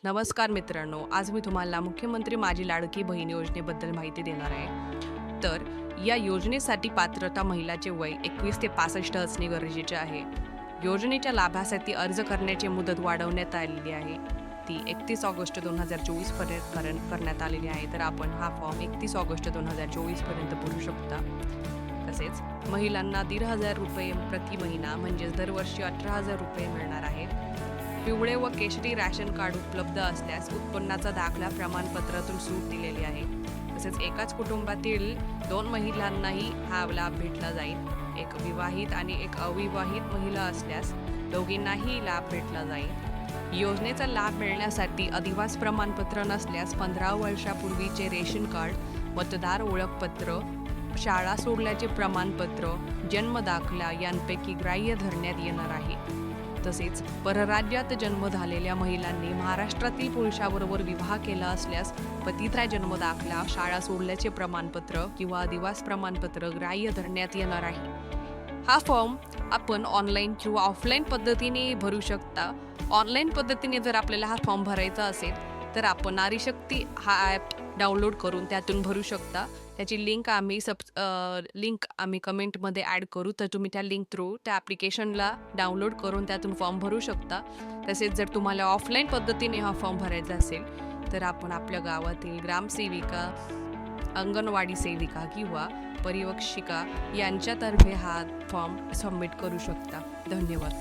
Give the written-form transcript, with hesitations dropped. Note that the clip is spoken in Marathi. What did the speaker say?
नमस्कार मित्रांनो, आज मी तुम्हाला मुख्यमंत्री माझी लाडकी बहीण योजनेबद्दल माहिती देणार आहे. तर या योजनेसाठी पात्रता महिलाचे वय 21 ते 65 असणे गरजेचे आहे. योजनेच्या लाभासाठी अर्ज करण्याची मुदत वाढवण्यात आलेली आहे. ती 31 ऑगस्ट 2024 पर्यंत करण्यात आलेली आहे. तर आपण हा फॉर्म 31 ऑगस्ट 2024 पर्यंत भरू शकता. तसेच महिलांना 1,500 रुपये प्रति महिना म्हणजेच दरवर्षी 18,000 रुपये मिळणार आहेत. पिवळे व केशरी रॅशन कार्ड उपलब्ध असल्यास उत्पन्नाचा दाखला प्रमाणपत्रातून सूट दिलेली आहे. तसेच एकाच कुटुंबातील 2 महिलांनाही हा लाभ भेटला जाईल. एक विवाहित आणि एक अविवाहित महिला असल्यास दोघींनाही लाभ भेटला जाईल. योजनेचा लाभ मिळण्यासाठी अधिवास प्रमाणपत्र नसल्यास 15 वर्षापूर्वीचे रेशन कार्ड, मतदार ओळखपत्र, शाळा सोडल्याचे प्रमाणपत्र, जन्मदाखला यांपैकी ग्राह्य धरण्यात येणार आहे. तसेच परराज्यात जन्म झालेल्या महिलांनी महाराष्ट्रातील पुरुषाबरोबर विवाह केला असल्यास पतित्रा जन्मदाखला, शाळा सोडल्याचे प्रमाणपत्र किंवा अधिवास प्रमाणपत्र ग्राह्य धरण्यात येणार आहे. हा फॉर्म आपण ऑनलाईन किंवा ऑफलाईन पद्धतीने भरू शकता. ऑनलाईन पद्धतीने जर आपल्याला हा फॉर्म भरायचा असेल तर आपण नारी शक्ती हा ॲप डाउनलोड करून त्यातून भरू शकता. त्याची लिंक आम्ही कमेंटमध्ये ॲड करू, तर तुम्ही त्या लिंक थ्रू त्या ॲप्लिकेशनला डाउनलोड करून त्यातून फॉर्म भरू शकता. तसेच जर तुम्हाला ऑफलाईन पद्धतीने हा फॉर्म भरायचा असेल तर आपण आपल्या गावातील ग्रामसेविका, अंगणवाडी सेविका किंवा परिवक्षिका यांच्यातर्फे हा फॉर्म सबमिट करू शकता. धन्यवाद.